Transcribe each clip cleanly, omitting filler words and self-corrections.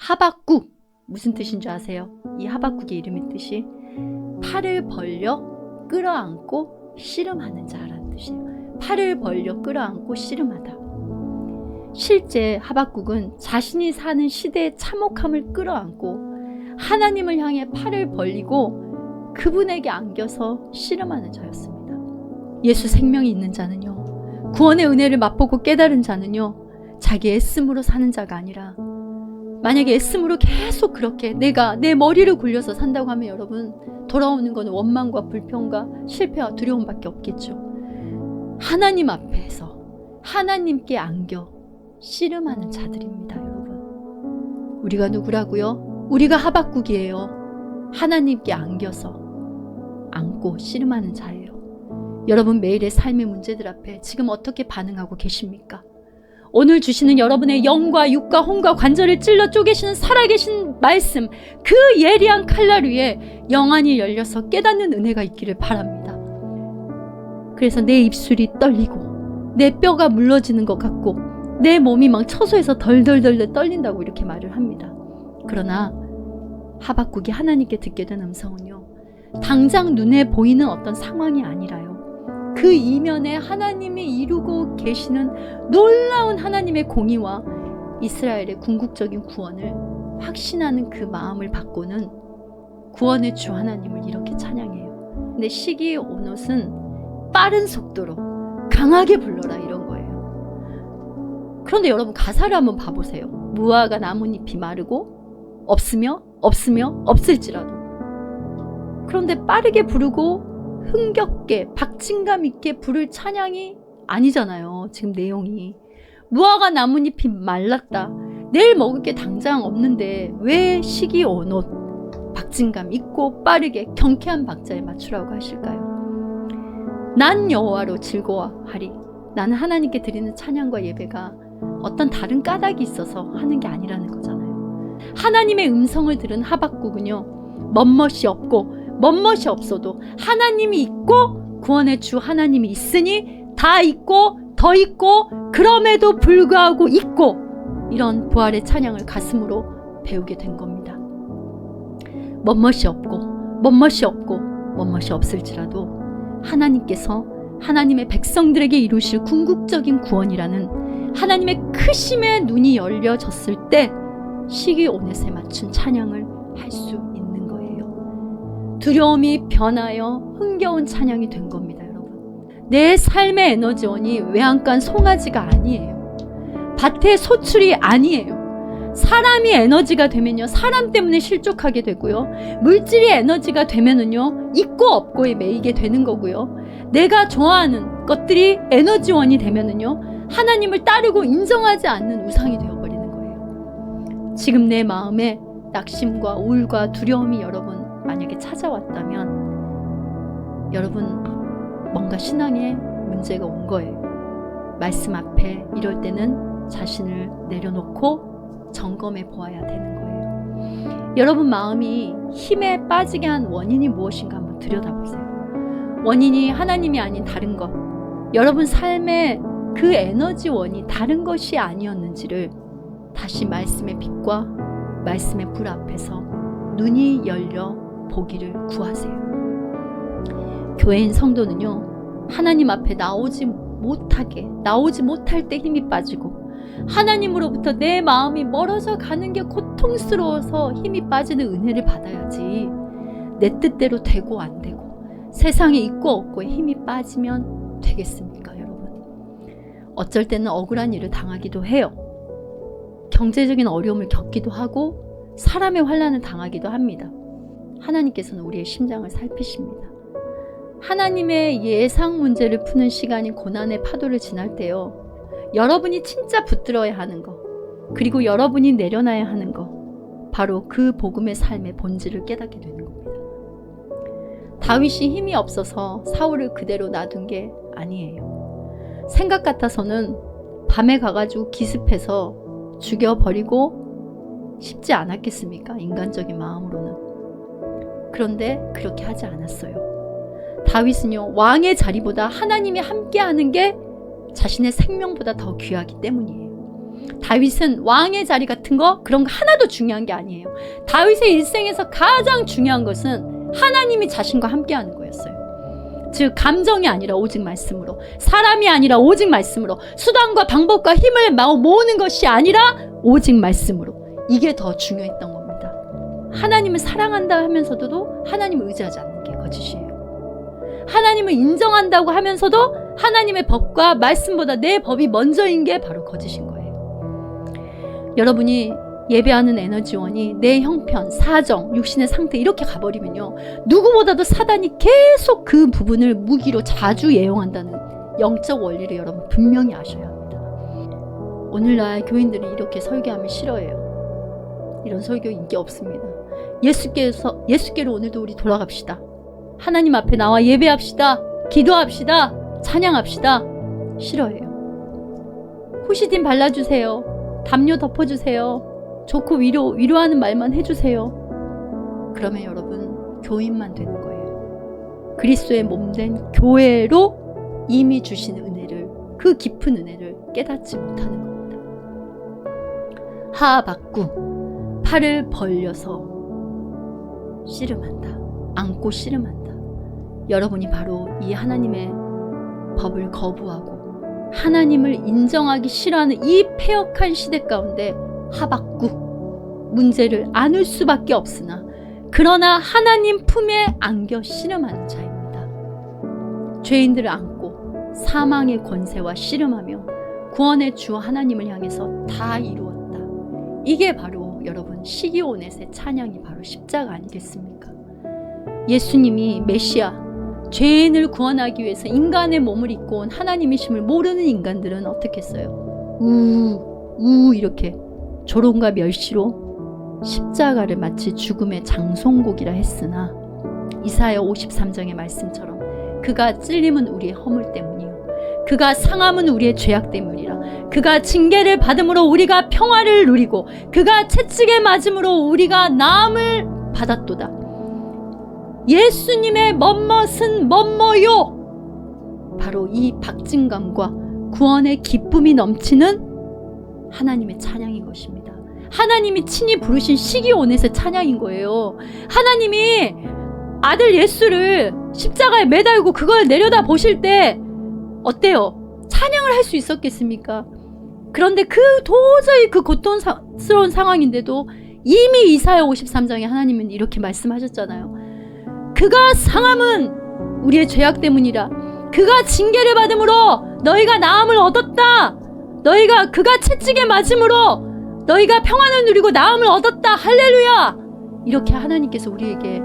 하박국 무슨 뜻인 줄 아세요? 이 하박국의 이름의 뜻이 팔을 벌려 끌어안고 씨름하는 자라는 뜻이에요. 팔을 벌려 끌어안고 씨름하다. 실제 하박국은 자신이 사는 시대의 참혹함을 끌어안고 하나님을 향해 팔을 벌리고 그분에게 안겨서 씨름하는 자였습니다. 예수 생명이 있는 자는요, 구원의 은혜를 맛보고 깨달은 자는요, 자기 애씀으로 사는 자가 아니라, 만약에 애씀으로 계속 그렇게 내가 내 머리를 굴려서 산다고 하면 여러분, 돌아오는 것은 원망과 불평과 실패와 두려움밖에 없겠죠. 하나님 앞에서 하나님께 안겨 씨름하는 자들입니다. 여러분, 우리가 누구라고요? 우리가 하박국이에요. 하나님께 안겨서 안고 씨름하는 자예요. 여러분, 매일의 삶의 문제들 앞에 지금 어떻게 반응하고 계십니까? 오늘 주시는 여러분의 영과 육과 혼과 관절을 찔러 쪼개시는 살아계신 말씀, 그 예리한 칼날 위에 영안이 열려서 깨닫는 은혜가 있기를 바랍니다. 그래서 내 입술이 떨리고 내 뼈가 물러지는 것 같고 내 몸이 막 처소에서 덜덜덜 떨린다고 이렇게 말을 합니다. 그러나 하박국이 하나님께 듣게 된 음성은요, 당장 눈에 보이는 어떤 상황이 아니라요, 그 이면에 하나님이 이루고 계시는 놀라운 하나님의 공의와 이스라엘의 궁극적인 구원을 확신하는 그 마음을 받고는 구원의 주 하나님을 이렇게 찬양해요. 근데 시기의 온옷은 빠른 속도로 강하게 불러라, 이런 거예요. 그런데 여러분, 가사를 한번 봐보세요. 무화과 나뭇잎이 마르고 없으며 없을지라도. 그런데 빠르게 부르고 흥겹게 박진감 있게 부를 찬양이 아니잖아요. 지금 내용이 무화과 나뭇잎이 말랐다, 내일 먹을 게 당장 없는데 왜 시기 온옷 박진감 있고 빠르게 경쾌한 박자에 맞추라고 하실까요? 난 여호와로 즐거워하리. 나는 하나님께 드리는 찬양과 예배가 어떤 다른 까닭이 있어서 하는 게 아니라는 거잖아요. 하나님의 음성을 들은 하박국은요, 멋멋이 없고 멋멋이 없어도 하나님이 있고 구원의 주 하나님이 있으니 다 있고 더 있고 그럼에도 불구하고 있고, 이런 부활의 찬양을 가슴으로 배우게 된 겁니다. 멋멋이 없고 멋멋이 없을지라도 하나님께서 하나님의 백성들에게 이루실 궁극적인 구원이라는 하나님의 크심의 눈이 열려졌을 때 시기 온넷에 맞춘 찬양을 할 수 있는 거예요. 두려움이 변하여 흥겨운 찬양이 된 겁니다. 여러분, 내 삶의 에너지원이 외양간 송아지가 아니에요. 밭의 소출이 아니에요. 사람이 에너지가 되면요, 사람 때문에 실족하게 되고요, 물질이 에너지가 되면은요, 있고 없고에 매이게 되는 거고요, 내가 좋아하는 것들이 에너지원이 되면은요, 하나님을 따르고 인정하지 않는 우상이 되어버리는 거예요. 지금 내 마음에 낙심과 우울과 두려움이 여러분 만약에 찾아왔다면 여러분, 뭔가 신앙에 문제가 온 거예요. 말씀 앞에 이럴 때는 자신을 내려놓고 점검해 보아야 되는 거예요. 여러분 마음이 힘에 빠지게 한 원인이 무엇인가 한번 들여다보세요. 원인이 하나님이 아닌 다른 것, 여러분 삶의 그 에너지원이 다른 것이 아니었는지를 다시 말씀의 빛과 말씀의 불 앞에서 눈이 열려 보기를 구하세요. 교회인 성도는요, 하나님 앞에 나오지 못할 때 힘이 빠지고 하나님으로부터 내 마음이 멀어져 가는 게 고통스러워서 힘이 빠지는 은혜를 받아야지, 내 뜻대로 되고 안 되고 세상에 있고 없고에 힘이 빠지면 되겠습니까? 여러분, 어쩔 때는 억울한 일을 당하기도 해요. 경제적인 어려움을 겪기도 하고 사람의 환난을 당하기도 합니다. 하나님께서는 우리의 심장을 살피십니다. 하나님의 예상 문제를 푸는 시간이 고난의 파도를 지날 때요, 여러분이 진짜 붙들어야 하는 거, 그리고 여러분이 내려놔야 하는 거, 바로 그 복음의 삶의 본질을 깨닫게 되는 겁니다. 다윗이 힘이 없어서 사울을 그대로 놔둔 게 아니에요. 생각 같아서는 밤에 가가지고 기습해서 죽여버리고 싶지 않았겠습니까? 인간적인 마음으로는. 그런데 그렇게 하지 않았어요. 다윗은요, 왕의 자리보다 하나님이 함께하는 게 자신의 생명보다 더 귀하기 때문이에요. 다윗은 왕의 자리 같은 거 그런 거 하나도 중요한 게 아니에요. 다윗의 일생에서 가장 중요한 것은 하나님이 자신과 함께하는 거였어요. 즉 감정이 아니라 오직 말씀으로, 사람이 아니라 오직 말씀으로, 수단과 방법과 힘을 모으는 것이 아니라 오직 말씀으로. 이게 더 중요했던 겁니다. 하나님을 사랑한다 하면서도 하나님을 의지하지 않는 게 거짓이에요. 하나님을 인정한다고 하면서도 하나님의 법과 말씀보다 내 법이 먼저인 게 바로 거짓인 거예요. 여러분이 예배하는 에너지원이 내 형편, 사정, 육신의 상태 이렇게 가버리면요, 누구보다도 사단이 계속 그 부분을 무기로 자주 애용한다는 영적 원리를 여러분 분명히 아셔야 합니다. 오늘날 교인들이 이렇게 설교하면 싫어해요. 이런 설교 인기 없습니다. 예수께로 오늘도 우리 돌아갑시다. 하나님 앞에 나와 예배합시다. 기도합시다. 찬양합시다. 싫어해요. 후시딘 발라주세요. 담요 덮어주세요. 좋고 위로하는 말만 해주세요. 그러면 여러분 교인만 되는 거예요. 그리스도의 몸된 교회로 이미 주신 은혜를, 그 깊은 은혜를 깨닫지 못하는 겁니다. 하박국, 팔을 벌려서 씨름한다. 안고 씨름한다. 여러분이 바로 이 하나님의 법을 거부하고 하나님을 인정하기 싫어하는 이 패역한 시대 가운데 하박국, 문제를 안을 수밖에 없으나 그러나 하나님 품에 안겨 씨름하는 자입니다. 죄인들을 안고 사망의 권세와 씨름하며 구원의 주 하나님을 향해서 다 이루었다. 이게 바로 여러분 시기온넷의 찬양이 바로 십자가 아니겠습니까? 예수님이 메시아, 죄인을 구원하기 위해서 인간의 몸을 입고 온 하나님이심을 모르는 인간들은 어떻게 했어요? 이렇게 조롱과 멸시로 십자가를 마치 죽음의 장송곡이라 했으나 이사야 53장의 말씀처럼 그가 찔림은 우리의 허물 때문이요 그가 상함은 우리의 죄악 때문이라. 그가 징계를 받음으로 우리가 평화를 누리고 그가 채찍에 맞음으로 우리가 나음을 받았도다. 예수님의 멋멋은 멋머요. 바로 이 박진감과 구원의 기쁨이 넘치는 하나님의 찬양인 것입니다. 하나님이 친히 부르신 시기온넷의 찬양인 거예요. 하나님이 아들 예수를 십자가에 매달고 그걸 내려다 보실 때 어때요? 찬양을 할 수 있었겠습니까? 그런데 도저히 그 고통스러운 상황인데도 이미 이사야 53장에 하나님은 이렇게 말씀하셨잖아요. 그가 상함은 우리의 죄악 때문이라. 그가 징계를 받음으로 너희가 나음을 얻었다. 그가 채찍에 맞음으로 너희가 평안을 누리고 나음을 얻었다. 할렐루야. 이렇게 하나님께서 우리에게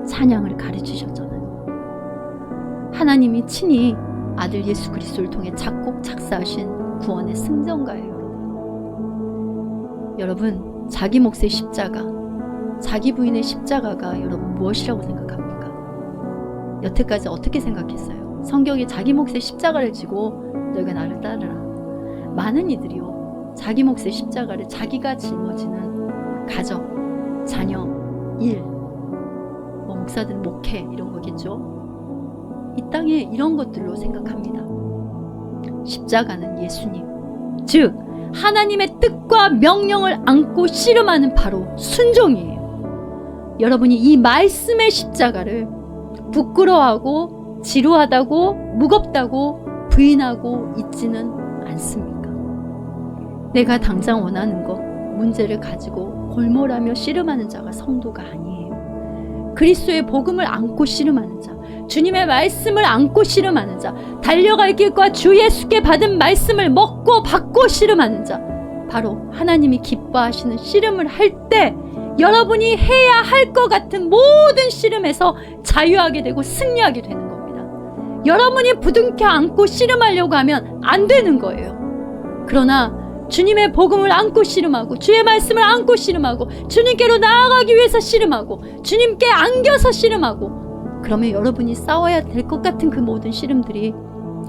찬양을 가르치셨잖아요. 하나님이 친히 아들 예수 그리스도를 통해 작곡 작사하신 구원의 승전가예요. 여러분, 자기 몫의 십자가, 자기 부인의 십자가가 여러분 무엇이라고 생각합니까? 여태까지 어떻게 생각했어요? 성경에 자기 몫의 십자가를 지고 너희가 나를 따르라. 많은 이들이요, 자기 몫의 십자가를 자기가 짊어지는 가정, 자녀, 일, 목사들은 목회 이런 거겠죠. 이 땅에 이런 것들로 생각합니다. 십자가는 예수님, 즉 하나님의 뜻과 명령을 안고 씨름하는 바로 순종이에요. 여러분이 이 말씀의 십자가를 부끄러워하고 지루하다고 무겁다고 부인하고 있지는 않습니까? 내가 당장 원하는 것, 문제를 가지고 골몰하며 씨름하는 자가 성도가 아니에요. 그리스도의 복음을 안고 씨름하는 자, 주님의 말씀을 안고 씨름하는 자, 달려갈 길과 주 예수께 받은 말씀을 먹고 받고 씨름하는 자, 바로 하나님이 기뻐하시는 씨름을 할 때 여러분이 해야 할 것 같은 모든 씨름에서 자유하게 되고 승리하게 되는 겁니다. 여러분이 부둥켜 안고 씨름하려고 하면 안 되는 거예요. 그러나 주님의 복음을 안고 씨름하고 주의 말씀을 안고 씨름하고 주님께로 나아가기 위해서 씨름하고 주님께 안겨서 씨름하고, 그러면 여러분이 싸워야 될 것 같은 그 모든 씨름들이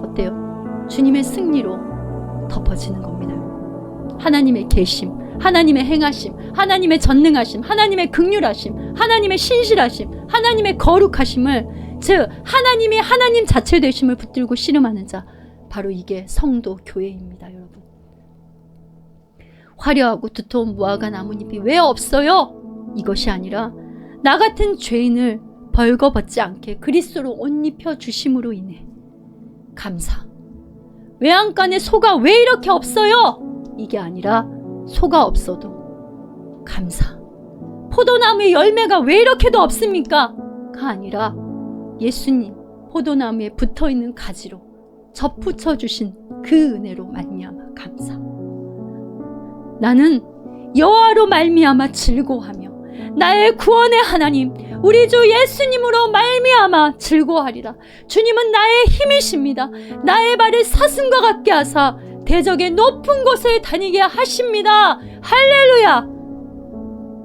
어때요? 주님의 승리로 덮어지는 겁니다. 하나님의 계심, 하나님의 행하심, 하나님의 전능하심, 하나님의 긍휼하심, 하나님의 신실하심, 하나님의 거룩하심을, 즉 하나님이 하나님 자체 되심을 붙들고 씨름하는 자, 바로 이게 성도 교회입니다. 여러분, 화려하고 두터운 무화과 나뭇잎이 왜 없어요? 이것이 아니라 나 같은 죄인을 벌거벗지 않게 그리스도로 옷 입혀 주심으로 인해 감사. 외양간에 소가 왜 이렇게 없어요? 이게 아니라 소가 없어도 감사. 포도나무에 열매가 왜 이렇게도 없습니까? 가 아니라 예수님 포도나무에 붙어있는 가지로 접붙여 주신 그 은혜로 말미암아 감사. 나는 여호와로 말미암아 즐거워하며 나의 구원의 하나님 우리 주 예수님으로 말미암아 즐거워하리라. 주님은 나의 힘이십니다. 나의 발을 사슴과 같게 하사 대적의 높은 곳을 다니게 하십니다. 할렐루야.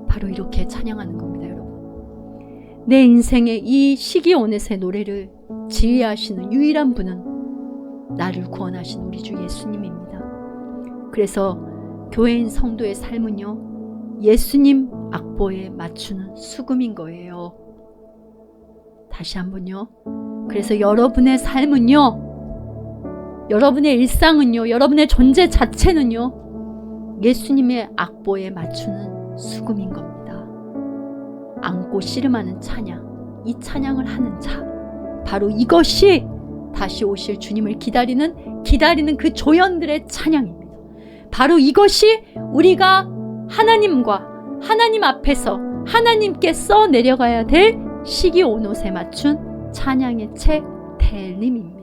바로 이렇게 찬양하는 겁니다, 여러분. 내 인생의 이 시기온넷의 노래를 지휘하시는 유일한 분은 나를 구원하신 우리 주 예수님입니다. 그래서 교회인 성도의 삶은요, 예수님 악보에 맞추는 수금인 거예요. 다시 한번요. 그래서 여러분의 삶은요, 여러분의 일상은요, 여러분의 존재 자체는요, 예수님의 악보에 맞추는 수금인 겁니다. 안고 씨름하는 찬양, 이 찬양을 하는 자, 바로 이것이 다시 오실 주님을 기다리는 그 조연들의 찬양입니다. 바로 이것이 우리가 하나님 앞에서 하나님께 써 내려가야 될 시기온옷에 맞춘 찬양의 책 텔림입니다.